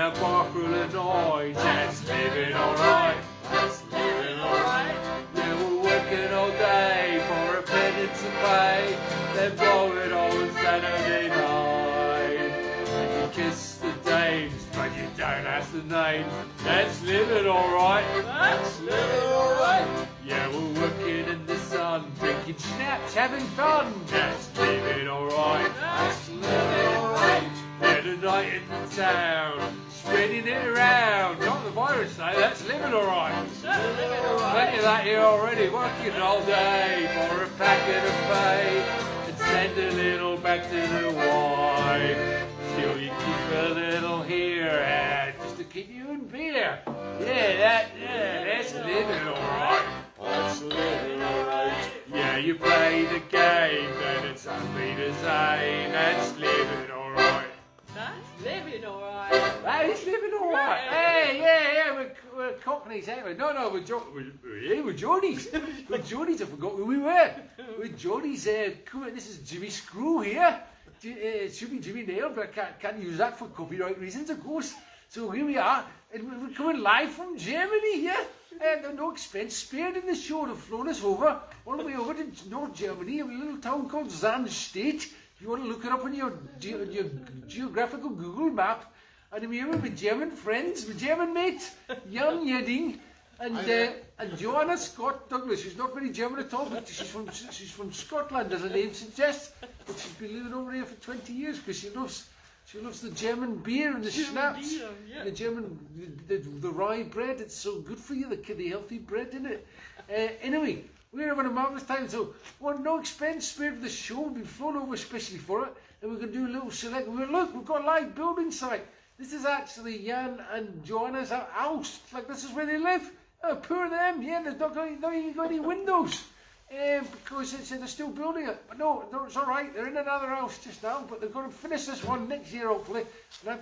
a bar full of noise. That's living alright. That's living alright. Yeah, we're working all day for a penny to pay. Then blow it on Saturday night. And you kiss the dames, but you don't ask the names. That's living alright. That's living alright. Yeah, we're working in the sun, drinking schnapps, having fun. That's living alright. That's living alright. Yeah, the night in the town, spreading it around. Not the virus though, that's living alright. That's living alright. Plenty of that here already, working all day for a packet of pay. And send a little back to the wife. Still you keep a little here, just to keep you in beer. Yeah, that's living alright. That's living alright. Yeah, you play the game, and it's Auf Wiedersehen. That's living alright. That's living alright. That is living alright. Hey, yeah, we're Cockneys, ain't we? No, we're Geordies. We're Geordies, I forgot who we were. We're Geordies. Come on, this is Jimmy Screw here. It should be Jimmy Nail, but I can't use that for copyright reasons, of course. So here we are, and we're coming live from Germany here. And no expense spared in the show. They've flown us over, all the way over to North Germany, a little town called Zandstedt. If you want to look it up on your geographical Google map. And I'm here with my German friends, my German mate, Jan Yedding, and Joanna Scott Douglas. She's not very German at all, but she's from Scotland, as her name suggests. But she's been living over here for 20 years because she loves the German beer and the schnapps, yeah. the German, the rye bread. It's so good for you, the healthy bread in it. Anyway, we're having a marvellous time. So, no expense spared for the show. We've been flown over especially for it, and we're going to do a little select. Look, we've got a live building site. This is actually Jan and Joanna's house. Like, this is where they live. Oh, poor them. Yeah, they've not even got any windows. Because they're still building it. But no, it's all right. They're in another house just now, but they're going to finish this one next year, hopefully. And I've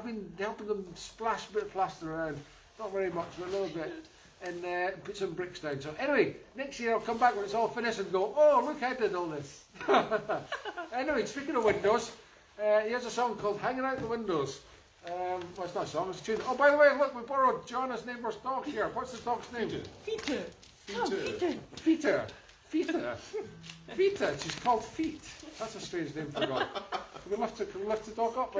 been helping them splash a bit of plaster around. Not very much, but a little bit. And put some bricks down. So anyway, next year I'll come back when it's all finished and go, oh, look, I did all this. Anyway, speaking of windows, here's a song called Hanging Out the Windows. Well, it's not a song, it's a tune. Oh, by the way, look, we borrowed Joanna's neighbour's dog here. What's the dog's name? Peter. Fita. She's called Feet. That's a strange name for a dog. Can we lift the dog up?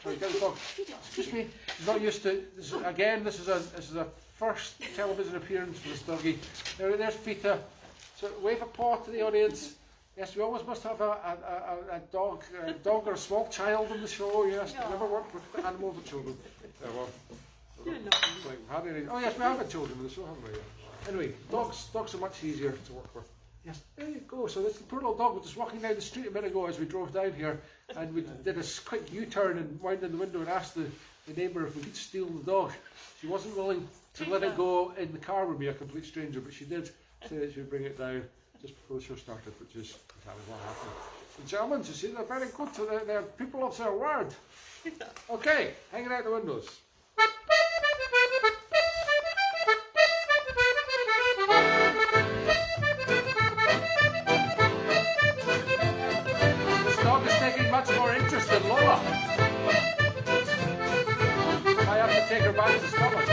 Sorry, get the dog. Excuse me. She's not used to this. Again, this is a first television appearance for this doggy. There's Fita. So wave a paw to the audience. Yes, we always must have a dog or a small child on the show. Yes, we've never worked with animals or children. Oh yes, we have had children on the show, haven't we? Anyway, dogs are much easier to work with. Yes, there you go. So this poor little dog was just walking down the street a minute ago as we drove down here, and we did a quick U-turn and wound in the window and asked the neighbour if we could steal the dog. She wasn't willing to let it go in the car with me, a complete stranger, but she did say that she would bring it down just before the show started, which is exactly what happened. The Germans, you see, they're very good, so they're people of their word. Okay, hanging out the windows. This dog is taking much more interest than Lola. I have to take her back to Scotland.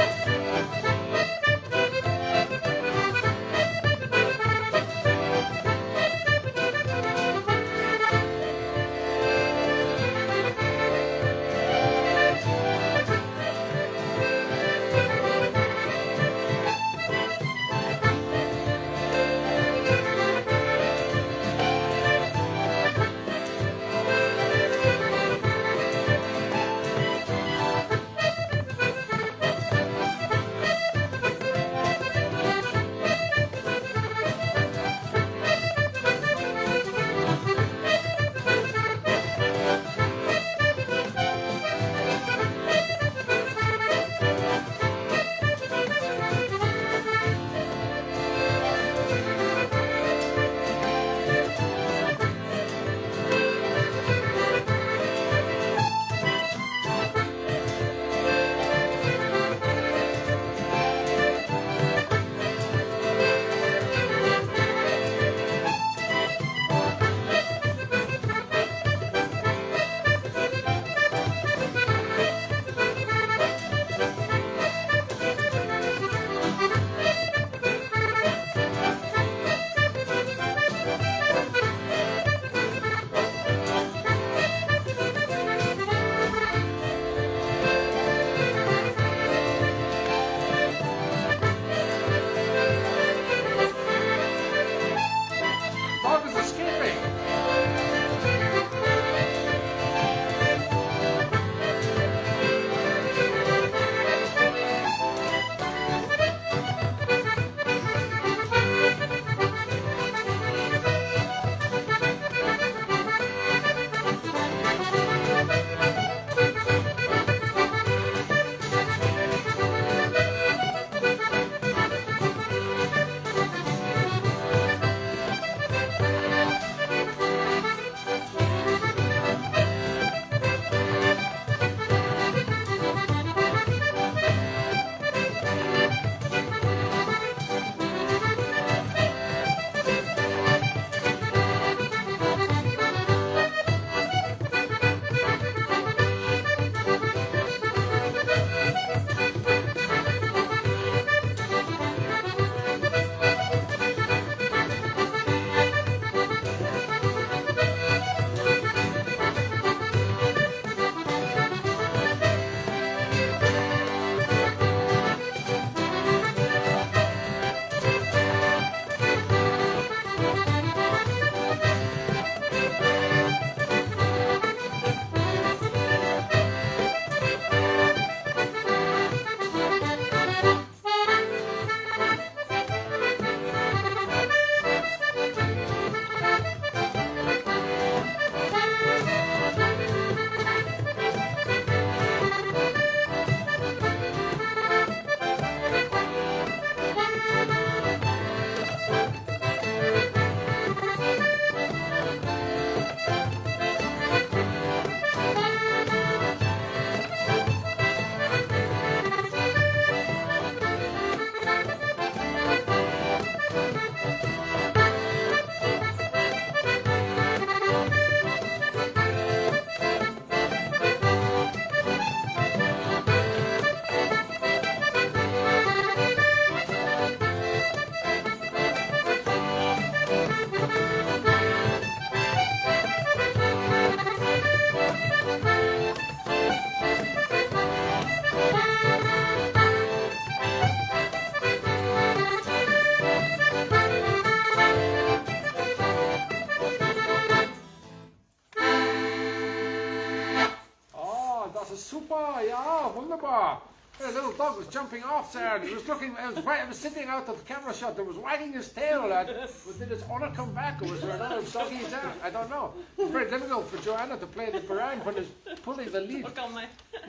das ist super, ja, wunderbar. The little dog was jumping off there, and he was looking, it was sitting out of the camera shot, it was wagging his tail, and did its owner come back, or was there another doggy there? I don't know. It's very difficult for Joanna to play the barang when he's pulling the lead. Look on me.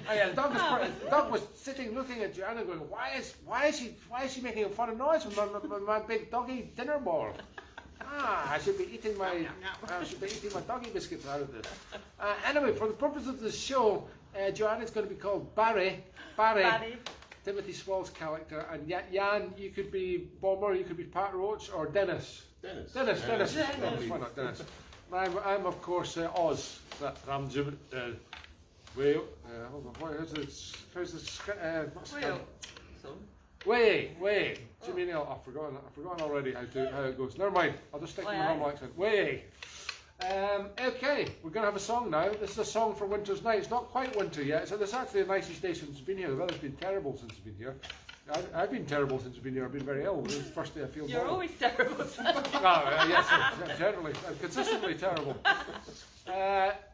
Oh, yeah, the dog was sitting looking at Joanna going, why is she making a funny noise with my big doggy dinner ball? I should be eating my doggy biscuits out of this. Anyway, for the purpose of this show, Joanna's going to be called Barry, Timothy Spall's character, and Jan, you could be Bomber, you could be Pat Roach, or Dennis. Dennis. Why not Dennis? I'm of course Oz. I'm Jim. Whey. Hold on. How's the Whey. Jimmy Neal. I've forgotten already how it goes. Never mind. I'll just stick to my normal accent. Whey. Okay, we're going to have a song now. This is a song for winter's night. It's not quite winter yet. So it's actually the nicest day since I've been here. The weather's been terrible since I've been here. I've been terrible since I've been here. I've been very ill. This is the first day I feel You're normal. always terrible. Yes, generally. I'm consistently terrible.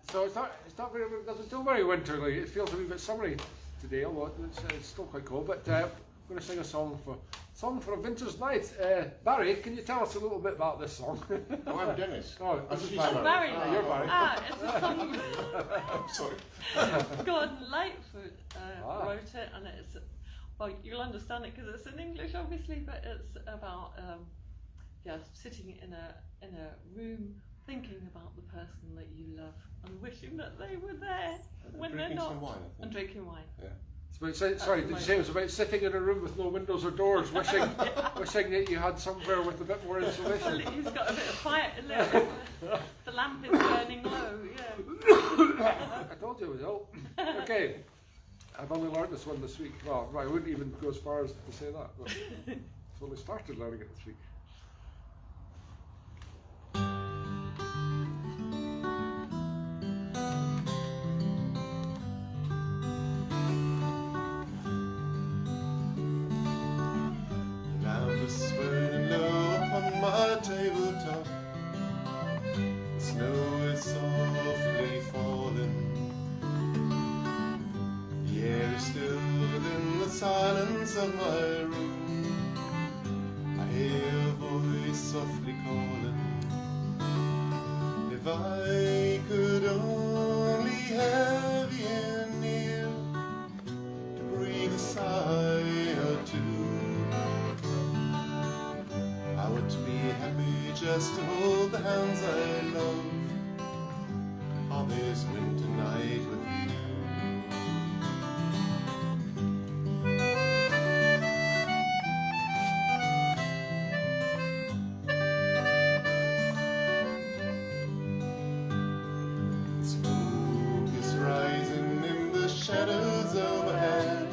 So it's not very, it doesn't feel very winterly. It feels a wee bit summery today, although it's still quite cold. But I'm going to sing a song for a winter's night. Barry, can you tell us a little bit about this song? Oh, I'm Dennis. Oh, I'm Barry. You're Barry. It's a song. I'm sorry. Gordon Lightfoot wrote it, and it's, well, you'll understand it because it's in English, obviously, but it's about sitting in a room thinking about the person that you love and wishing that they were there when they're not. Some wine, I think. And drinking wine. Yeah. Sorry, did you say it was about sitting in a room with no windows or doors, wishing that you had somewhere with a bit more insulation? He's got a bit of fire in there. The lamp is burning low, yeah. I told you it was ill. Okay, I've only learned this one this week. Well, I wouldn't even go as far as to say that, but I've only started learning it this week. Burning low upon my tabletop. The snow is softly falling. The air is still within the silence of my room. I hear a voice softly calling. If I could only have you near to breathe a sigh or two, I would be happy just to hold the hands I love on this winter night with you. Smoke is rising in the shadows overhead.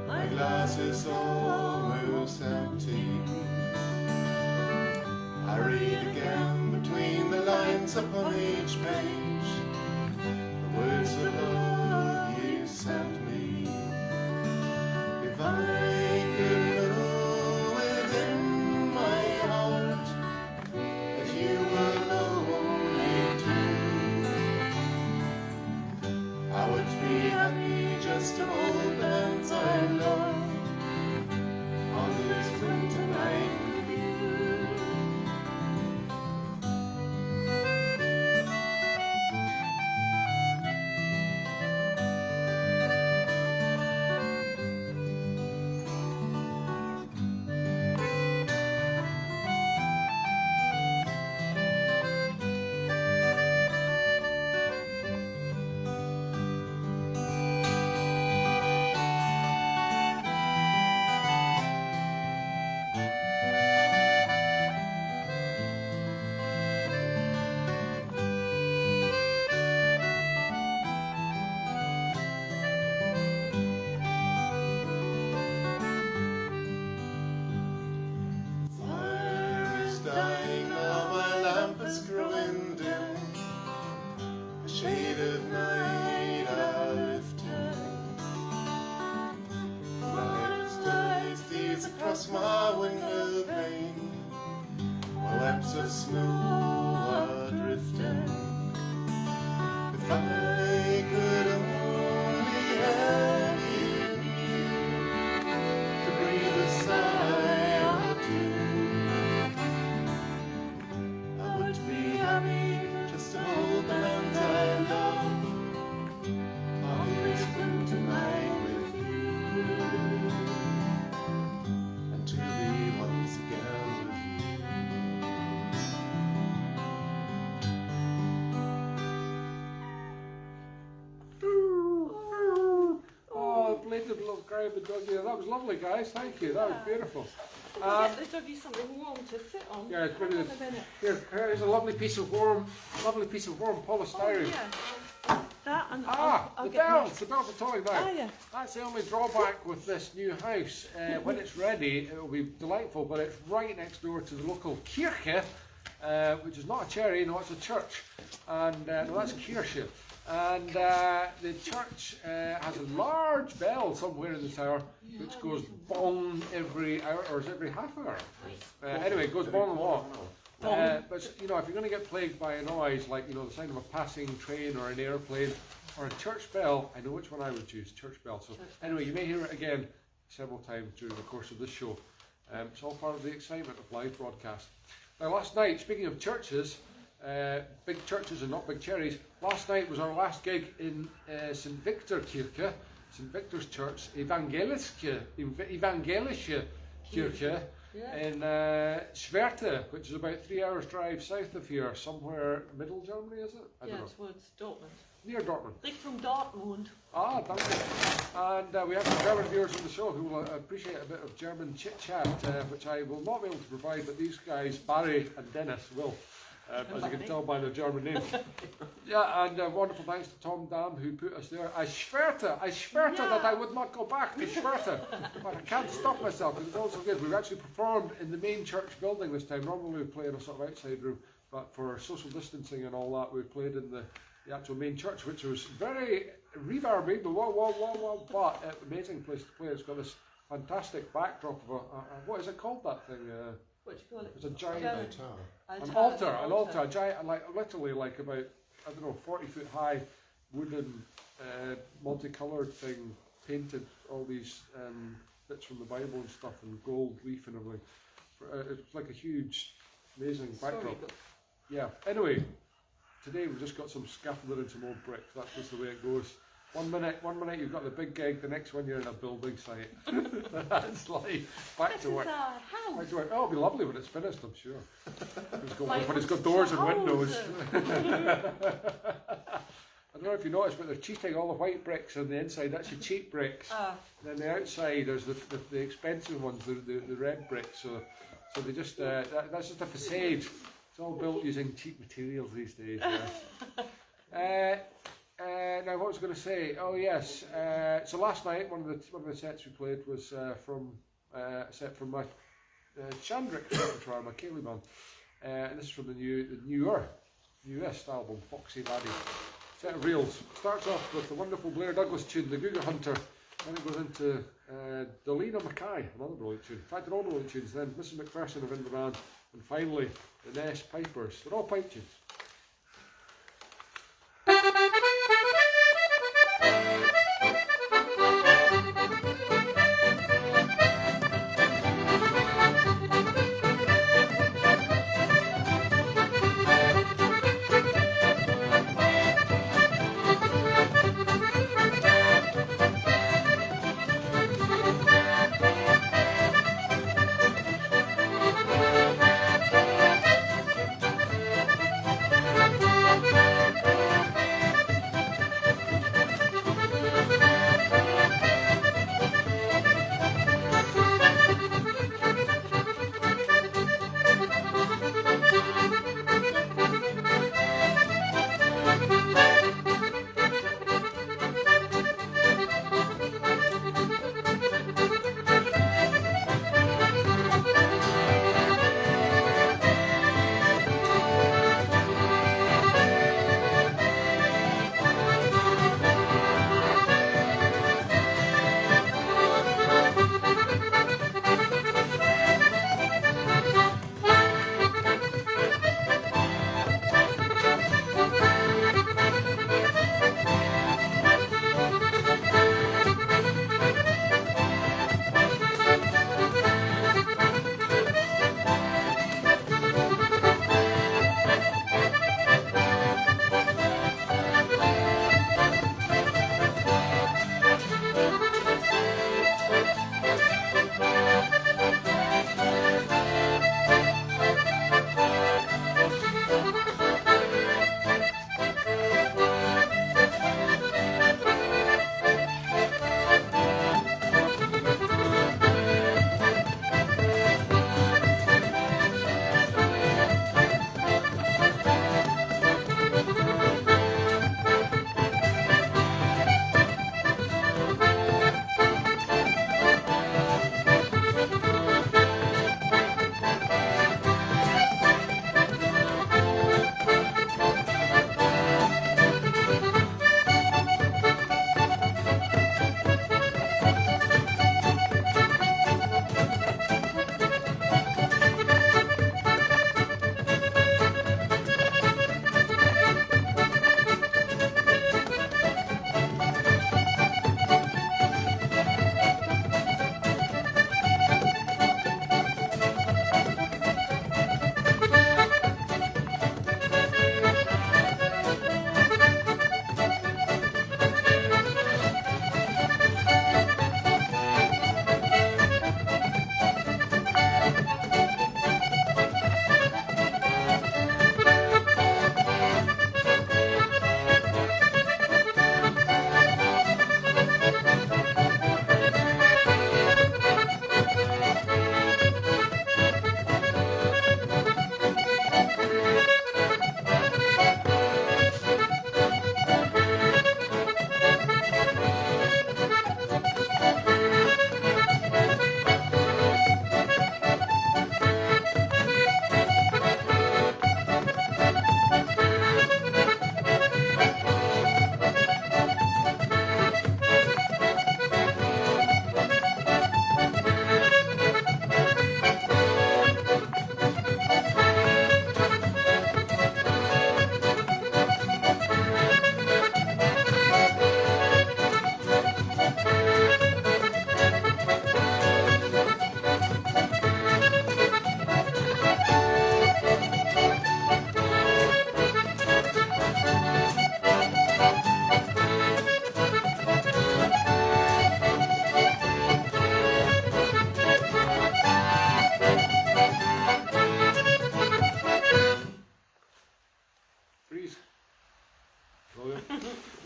My glass is almost empty. I read again between the lines upon each page the words of love you sent me. If I could know within my heart that you were lonely too, I would be happy just to hold the hands I love on this winter night. My window pane, webs of snow are drifting. If I could delighted little grab doggy. That was lovely, guys. Thank you. That was beautiful. Get the doggy something warm to sit on. Yeah, it's Hang really on a minute. here's a lovely piece of warm polystyrene. Yeah. That and I'll The get bells are towing now. Oh, yeah. That's the only drawback with this new house. When it's ready, it will be delightful, but it's right next door to the local Kirche, which is not a cherry, no, it's a church. And no, that's Kirche. And the church has a large bell somewhere in the tower, which goes bong every hour, or is it every half hour? Anyway, it goes bong a lot. But you know, if you're going to get plagued by a noise like, you know, the sound of a passing train or an airplane or a church bell, I know which one I would choose, church bell. So anyway, you may hear it again several times during the course of this show. It's all part of the excitement of live broadcast. Now, last night, speaking of churches, big churches and not big cherries, last night was our last gig in St. Victor Kirche, St. Victor's Church, Evangelische Kirche, in Schwerte, which is about 3 hours drive south of here, somewhere middle Germany, is it? I don't know. towards Dortmund. Near Dortmund. Richtung Dortmund. Ah, thank you. And we have some German viewers on the show who will appreciate a bit of German chit-chat, which I will not be able to provide, but these guys, Barry and Dennis, will. As you can tell by the German name. Yeah, and wonderful thanks to Tom Dam who put us there. I schwerte that I would not go back to Schwerte, but I can't stop myself. It was also good. We've actually performed in the main church building this time. Normally we play in a sort of outside room, but for social distancing and all that, we played in the actual main church, which was very reverby, but amazing place to play. It's got this fantastic backdrop of what is it called, that thing? What do you call it? It's a giant Tower. an altar, a giant, like literally like about, I don't know, 40-foot high wooden multicoloured thing, painted all these bits from the Bible and stuff, and gold leaf and everything. It's like a huge, amazing backdrop. Yeah. Anyway, today we've just got some scaffolding and some old bricks. That's just the way it goes. One minute you've got the big gig, the next one you're in a building site. That's life. Back to work. This is our house. Back to work. Oh, it'll be lovely when it's finished, I'm sure. When it's got doors and windows. I don't know if you noticed, but they're cheating all the white bricks on the inside. That's your cheap bricks. And then the outside, there's the expensive ones, the red bricks. So they just that's just a facade. It's all built using cheap materials these days. Yes. Now, what was I going to say? Oh yes. So last night, one of the sets we played was from a set from my Chandrick repertoire, my Cayley band, and this is from the newest album, Foxy Laddie. Set of reels. Starts off with the wonderful Blair Douglas tune, The Cougar Hunter. Then it goes into Dolina Mackay, another brilliant tune. In fact, they're all brilliant tunes. Then Mrs. McPherson of the band, and finally the Ness Pipers. They're all pipe tunes.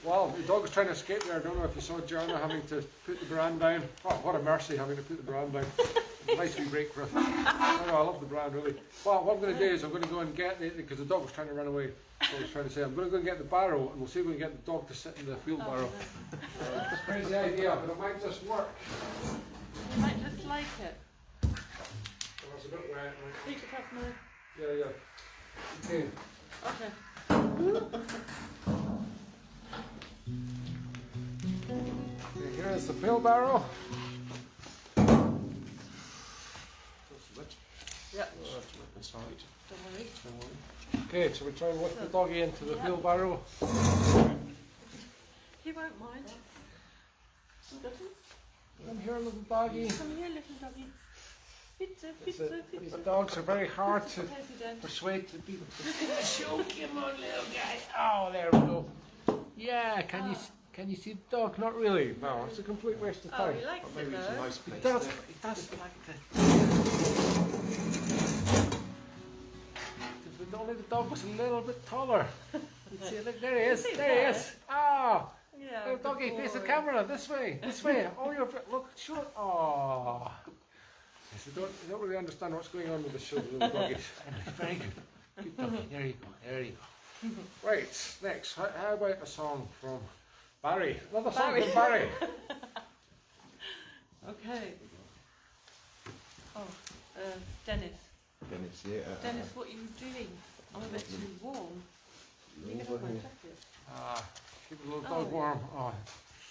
Well, the dog was trying to escape there. I don't know if you saw Joanna having to put the brand down. Oh, what a mercy having to put the brand down. Nice wee break for us. I love the brand really. Well, what I'm going to do is I'm going to go and get it because the dog was trying to run away. So I was trying to say I'm going to go and get the barrow and we'll see if we can get the dog to sit in the field barrow. It's a crazy idea, but it might just work. You might just like it. Well, it's a bit wet. Right? Take it off now. Yeah. Okay. Okay. Okay, here is the field barrow. Yep. That's right. Don't worry. Okay, so we're trying to lift the doggy into the field barrow. He won't mind. He doesn't. Come here, little doggy. Come here, little doggy. Pizza. These dogs are very hard to President. persuade to be. Show him on, little guy. Oh, there we go. Yeah, can you see the dog? Not really. No, it's a complete waste of Oh, time. he likes it Maybe it's a though. nice He place does there. like the. If only the dog was a little bit taller. See, look, there he is. There he is. Ah. Yeah. Little doggy, good face the boy. camera. This way. Oh, you're look. Show it. Oh. Yes, I don't really understand what's going on with the show, little doggies. Very good. Good doggy. There you go. Right. Next, how about a song from Barry? Another song from Barry. Okay. Oh, Dennis. Dennis, yeah. Dennis, what are you doing? I'm a bit too warm. You can have my jacket. Keep the little dog warm. Oh. I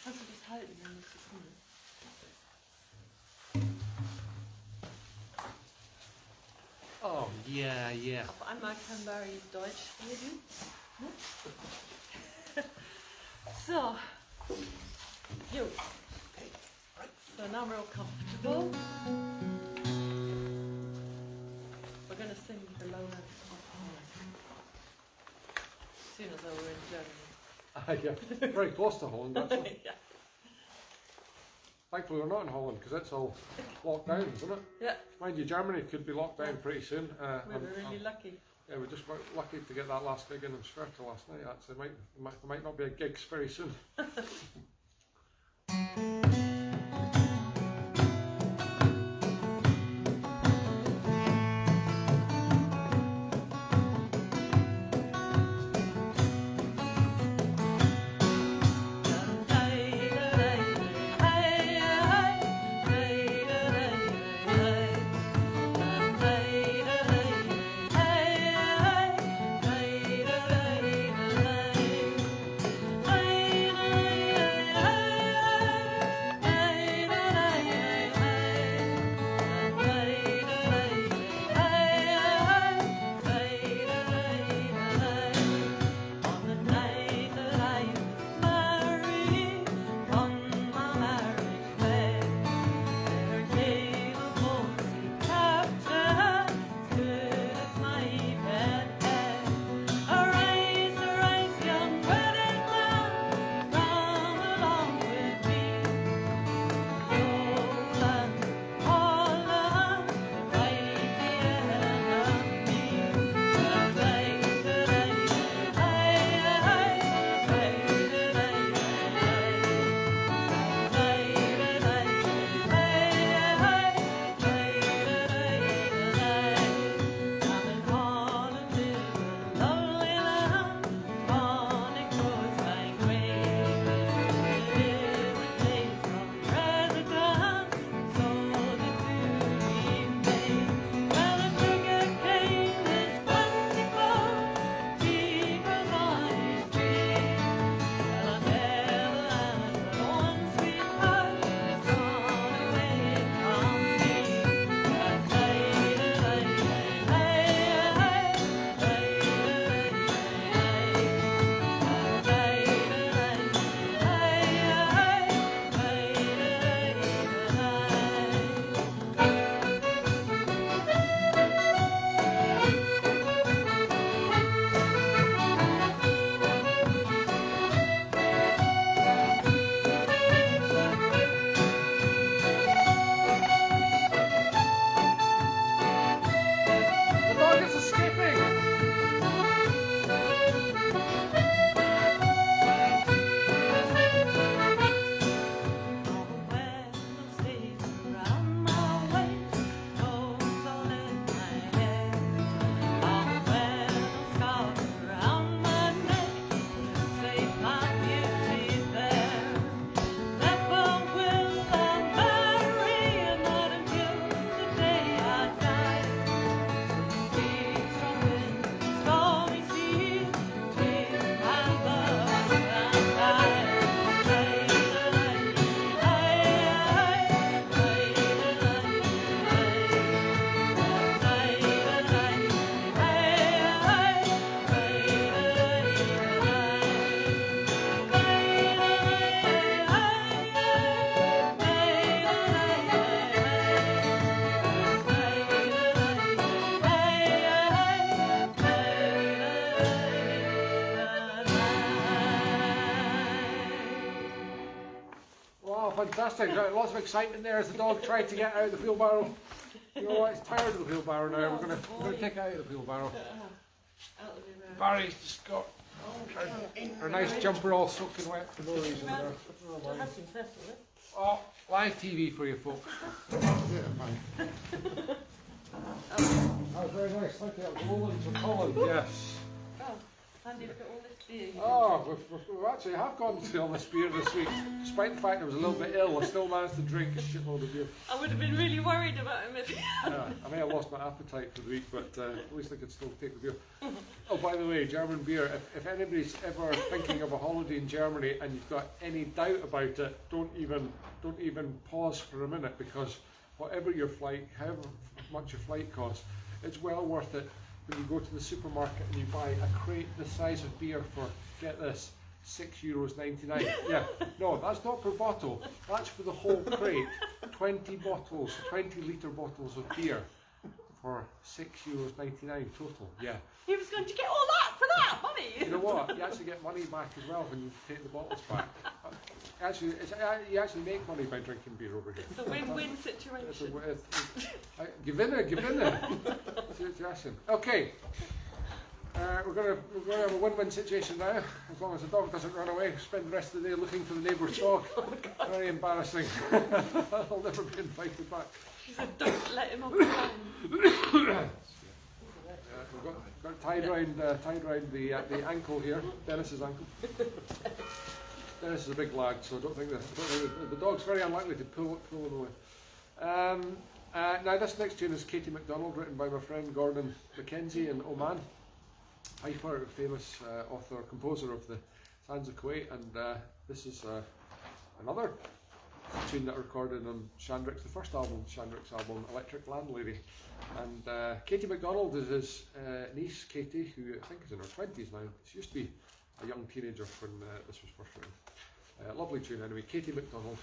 can just hide it in this corner. Oh, yeah. Auf einmal kann Barry Deutsch reden. So, you. So now we're all comfortable. We're going to sing the lowlands of Holland. As soon as though we're in Germany. Yeah, very close to Holland, actually. Yeah. Thankfully, we're not in Holland because it's all locked down, isn't it? Yeah, Mind you, Germany could be locked down pretty soon. we were really lucky. Yeah, we just were lucky to get that last gig in Scratcha last night. Actually, there might not be a gigs very soon. Oh, fantastic. Right, lots of excitement there as the dog tried to get out of the wheelbarrow. You know what, it's tired of the wheelbarrow now. We're going to take it out of the wheelbarrow. Barry's just got her nice jumper all soaking wet for no reason there. Oh, live TV for you folks. Yeah, that was very nice. Thank you. That was Lowlands of Holland. Yes. Oh, Andy, look at all this beer. Oh, we actually have gone through all this beer this week. Despite the fact I was a little bit ill, I still managed to drink a shitload of beer. I would have been really worried about him if he Yeah, I may have lost my appetite for the week, but at least I could still take the beer. Oh, by the way, German beer, if anybody's ever thinking of a holiday in Germany and you've got any doubt about it, don't even pause for a minute, because whatever your flight, however much your flight costs, it's well worth it when you go to the supermarket and you buy a crate the size of beer for, get this, €6.99. Yeah, no, that's not per bottle. That's for the whole crate. 20 bottles, 20-litre bottles of beer for €6.99 total. Yeah. He was going to get all that for that money. You know what? You actually get money back as well when you take the bottles back. Actually, you actually make money by drinking beer over here. It's a win-win situation. Gewinnen. Okay. We're going to have a win-win situation now, as long as the dog doesn't run away. Spend the rest of the day looking for the neighbour's dog. Very embarrassing. I'll never be invited back. She said, don't let him off the phone. We've got tied round the ankle here, Dennis's ankle. Dennis is a big lad, so I don't think the dog's very unlikely to pull him away. Now this next tune is Katie McDonald, written by my friend Gordon Mackenzie in Oman. Piper, famous author, composer of the Sands of Kuwait, and this is another tune that I recorded on Shandrick's, the first album, Shandrick's album, Electric Landlady. And Katie McDonald is his niece, Katie, who I think is in her 20s now. She used to be a young teenager when this was first written. Lovely tune anyway, Katie McDonald.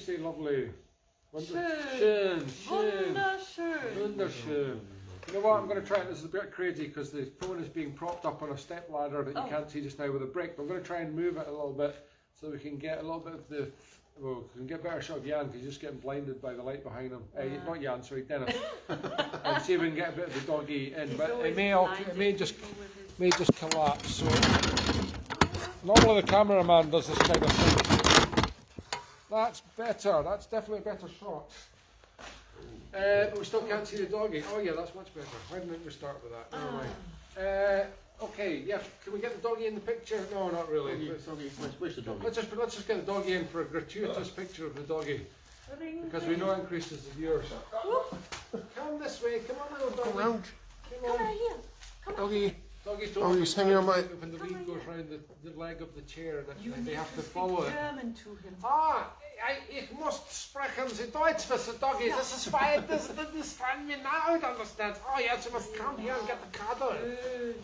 say lovely? Schön. Schön. Wunderschön. Wunderschön. You know what, I'm going to try, this is a bit crazy because the phone is being propped up on a step ladder that you can't see just now with a brick. But I'm going to try and move it a little bit so we can get a little bit of the, well, we can get a better shot of Jan because he's just getting blinded by the light behind him. Not Jan, sorry, Dennis. And see if we can get a bit of the doggy in, but it may just collapse. So normally the cameraman does this kind of thing. That's better, that's definitely a better shot. But we still can't see the doggy. Oh yeah, that's much better. Why didn't we start with that? Never mind. Okay, yeah, can we get the doggy in the picture? No, not really. Where's the doggy? Let's just get the doggy in for a gratuitous picture of the doggy. Because we know it increases the viewers. Come this way, come on little doggy. Come round. Come on. here. Doggy. Doggies Oh, he's hanging on my... When the lead goes round the leg of the chair, You they have to speak follow it. German to him. Ich muss sprechen Sie Deutsch für the doggies. This is why it doesn't understand me now. It understands. Oh yes, you must come here and get the cuddle.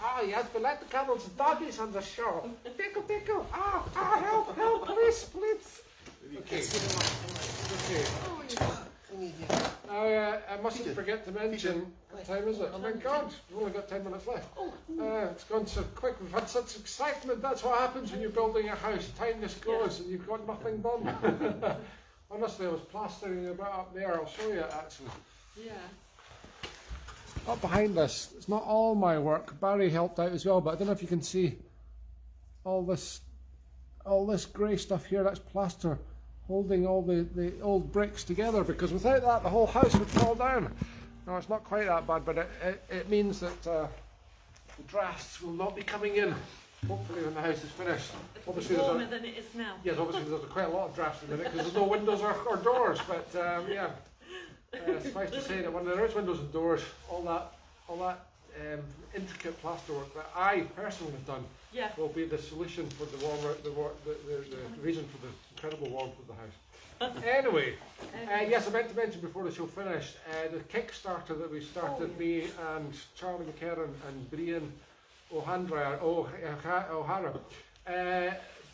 Oh yes, we like the cuddles. The doggies on the show. Pickle, pickle. Help, please. Okay. I mustn't forget to mention, what time is it? Oh my God, we've only got 10 minutes left. It's gone so quick, we've had such excitement. That's what happens when you're building a house. Time just goes and you've got nothing done. Honestly, I was plastering a bit up there. I'll show you it actually. Yeah. Up behind us, it's not all my work. Barry helped out as well, but I don't know if you can see all this grey stuff here. That's plaster holding all the old bricks together, because without that the whole house would fall down. No, it's not quite that bad, but it means that the drafts will not be coming in, hopefully when the house is finished. It's warmer than it is now. Yes, obviously there's quite a lot of drafts in it because there's no windows or doors, but yeah. Suffice to say that when there is windows and doors, all that intricate plasterwork that I personally have done will be the solution for the reason for the incredible warmth of the house. Anyway, yes, I meant to mention before the show finished, the Kickstarter that we started, me and Charlie McCarran and Brian O'Hara,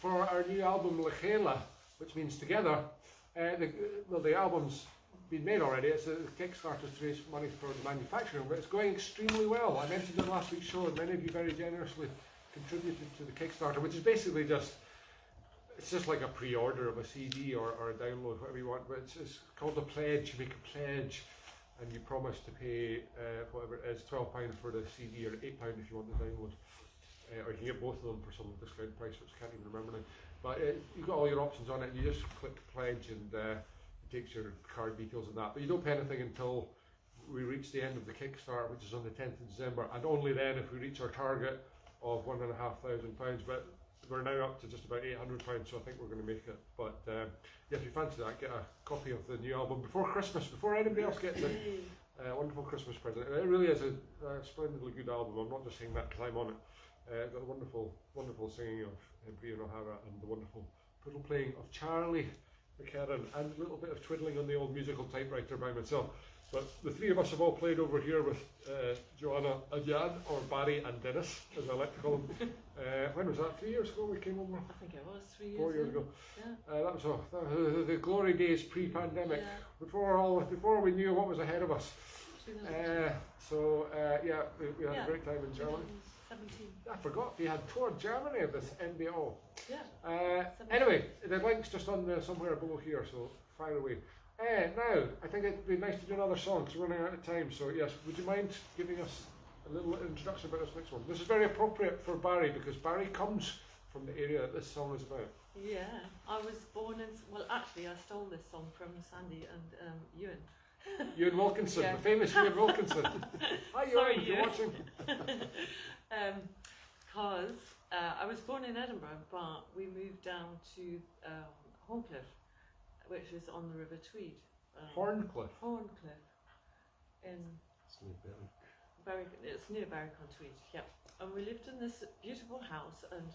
for our new album Lechela, which means together. The album's been made already. It's a Kickstarter to raise money for the manufacturing, but it's going extremely well. I mentioned in last week's show, and many of you very generously contributed to the Kickstarter, which is basically it's just like a pre-order of a CD or a download, whatever you want, but it's called a pledge. You make a pledge and you promise to pay whatever it is, £12 for the CD or £8 if you want the download, or you can get both of them for some discount price, which I can't even remember now. But you've got all your options on it. You just click pledge and it takes your card details and that, but you don't pay anything until we reach the end of the Kickstarter, which is on the 10th of December, and only then if we reach our target of £1,500. But we're now up to just about £800, so I think we're going to make it. But yeah, if you fancy that, get a copy of the new album before Christmas, before anybody else gets it. Wonderful Christmas present. It really is a splendidly good album. I'm not just saying that because I'm on it. Got the wonderful singing of Brian O'Hara and the wonderful fiddle playing of Charlie McCarran, and a little bit of twiddling on the old musical typewriter by myself. But the three of us have all played over here with Joanna and Jan, or Barry and Dennis, as I like to call them. When was that? 3 years ago we came over? I think it was 3 years 4 years ago. Yeah. That was the glory days pre-pandemic, before we knew what was ahead of us. Yeah, we had a great time in Germany. 17. I forgot we had toured Germany of this NBO. Yeah. Anyway, the link's just on there somewhere below here, so fire away. Now, I think it'd be nice to do another song because we're running out of time. So yes, would you mind giving us a little introduction about this next one? This is very appropriate for Barry because Barry comes from the area that this song is about. Yeah, I was born in. Well, actually, I stole this song from Sandy and Ewan. Ewan Wilkinson, the famous Ewan Wilkinson. Hi, Ewan, if you're watching. Because I was born in Edinburgh, but we moved down to Horncliffe, which is on the River Tweed. Horncliffe? Horncliffe. It's near Berwick-on-Tweed, yeah. And we lived in this beautiful house, and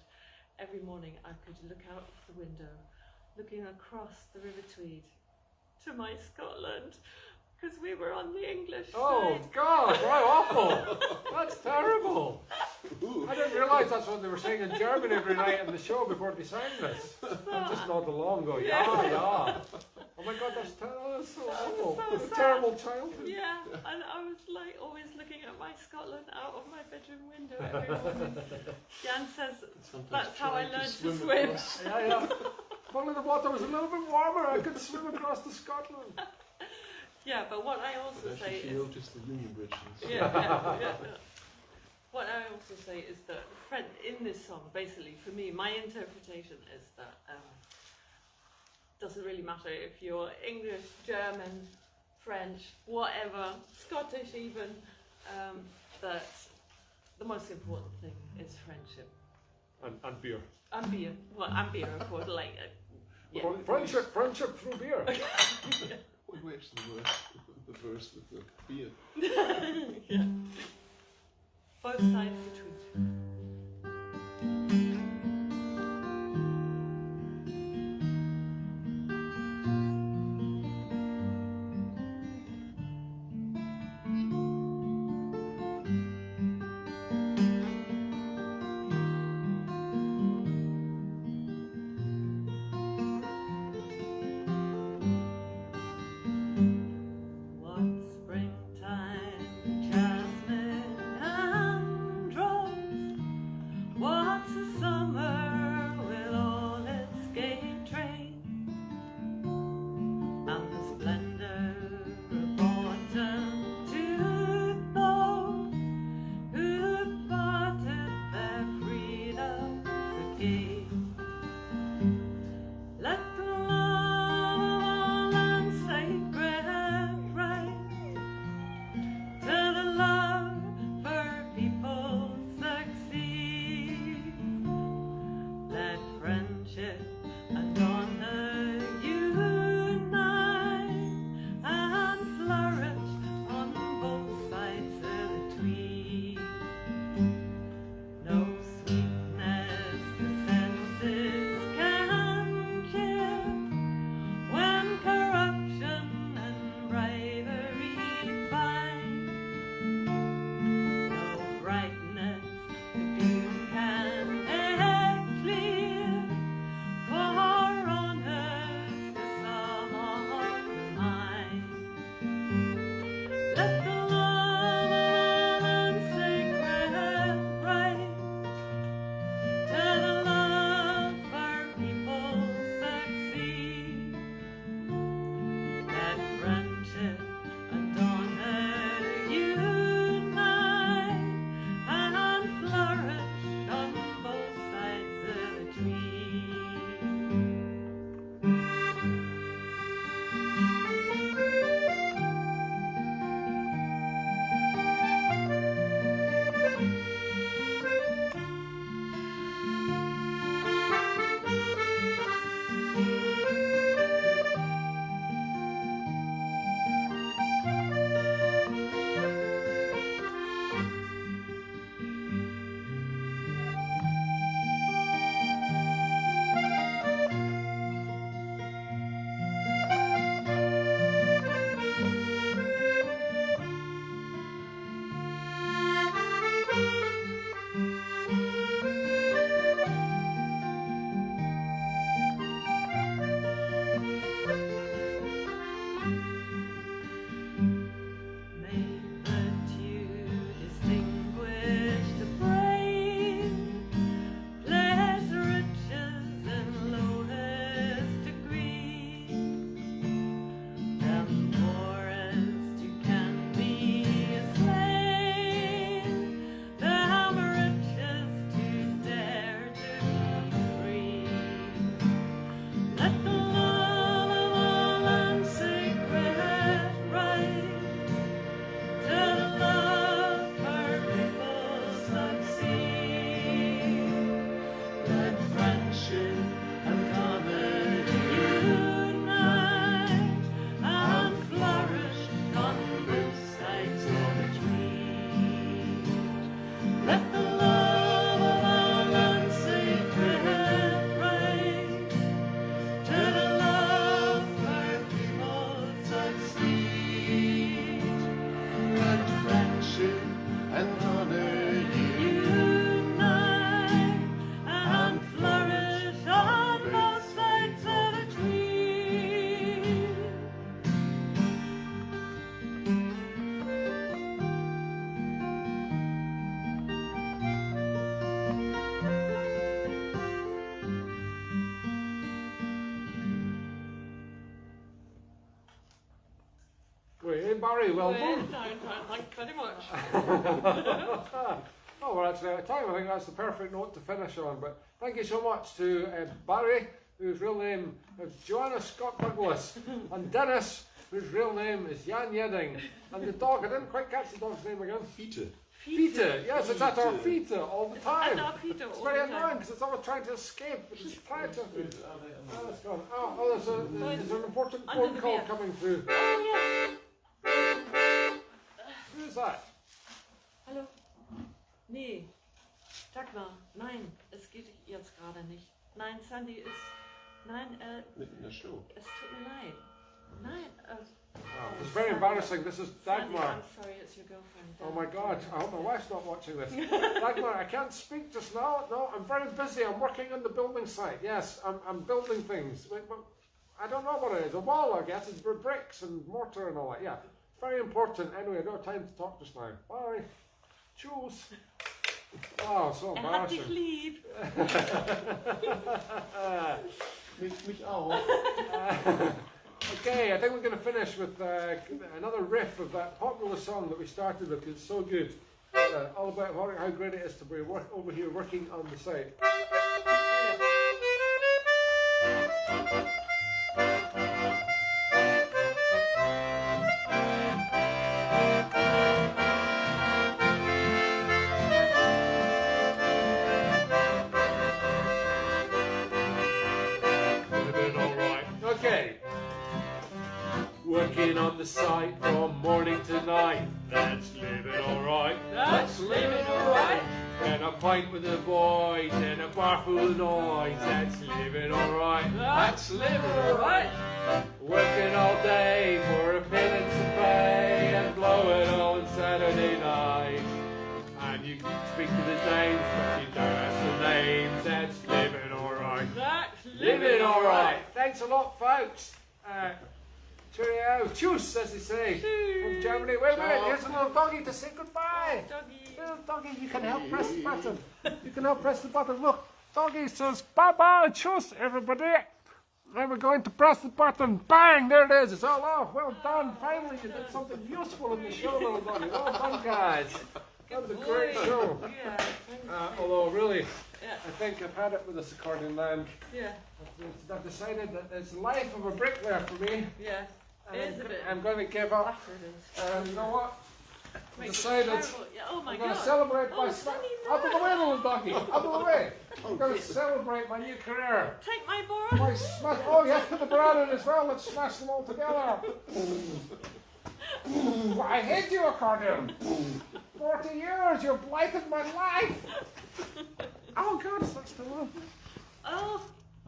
every morning I could look out of the window, looking across the River Tweed to my Scotland, because we were on the English side. God, how awful! That's terrible! I didn't realise that's what they were saying in German every night on the show before they sang this. I just nod along, go, yeah. Oh my God, that's so That was awful. so It's a sad. terrible childhood. Yeah, and I was like always looking at my Scotland out of my bedroom window every morning. Jan says that's how I learned to swim. Yeah. If only the water was a little bit warmer, I could swim across to Scotland. Yeah, but what I also say She is noticed the Union Bridges. yeah. What I also say is that in this song, basically, for me, my interpretation is that doesn't really matter if you're English, German, French, whatever, Scottish even, that the most important thing is friendship. And beer. And beer. Well, and beer, of course, like, yeah. Friendship through beer. Which the verse with the beer. Yeah. Both sides between. One springtime, jasmine and rose Barry, well done. Thank you very much. Oh, we're actually out of time. I think that's the perfect note to finish on. But thank you so much to Barry, whose real name is Joanna Scott Douglas, and Dennis, whose real name is Jan Yedding, and the dog, I didn't quite catch the dog's name again. Fiete. Fiete, yes, it's at our feet all the time. At our feet all It's the very time. annoying because it's always trying to escape, but it's trying to. Oh, it's gone. There's an important Under phone the call bed. coming through. Oh, Who's that? Hallo? Nee. Dagmar, nein, es geht jetzt gerade nicht. Nein, Sandy ist. Nein, Mitten in der Show. es tut mir leid. Nein, Oh, it's very embarrassing. This is Sandy, Dagmar. I'm sorry, it's your girlfriend. Oh my God, I hope my wife's not watching this. Dagmar, I can't speak just now. No, I'm very busy. I'm working on the building site. Yes, I'm building things. But I don't know what it is. A wall, I guess. It's bricks and mortar and all that. Yeah, very important. Anyway, I don't have time to talk just now. Bye. Choose. Oh, so Hat dich embarrassing. lieb. Mich auch. Okay, I think we're going to finish with another riff of that popular song that we started with. It's so good. All about how great it is to be over here working on the site. Living alright. Okay. Working on the site from morning to night. That's living alright. That's living alright. And a pint with the boys and a bar full of noise. That's living alright. That's living alright. Working all day for a pittance of pay and blow it all on Saturday night. And you can speak to the names, but you don't ask the names. That's living alright. That's Living alright. Thanks a lot, folks. Cheerio. Tschüss, as they say from Germany. Wait a minute, here's a little doggy to say goodbye. Doggy. Little doggy, you can help press the button. You can help press the button. Look, doggy says bye-bye, tschüss, everybody. And we're going to press the button. Bang, there it is. It's all off. Well done. Finally, you did something useful in the show, little doggy. Well done, guys. That was a great show. Yeah, thank you. Although, really, Yeah. I think I've had it with this accordion land. Yeah, I've decided that it's the life of a bricklayer for me. yeah. It is a bit. I'm going to give up. After it is. And you know what? I've Makes it decided terrible. Yeah, oh my I'm going god. to celebrate Oh, my... Sonny, Out of the way, little doggy! Out of the way! Oh, I'm going to great. celebrate my new career. Take my bar. My smash... Oh, yes, put the bread in as well. Let's smash them all together. I hate you, accordion. 40 years, you've blighted my life. Oh, God, it's not still on. Oh,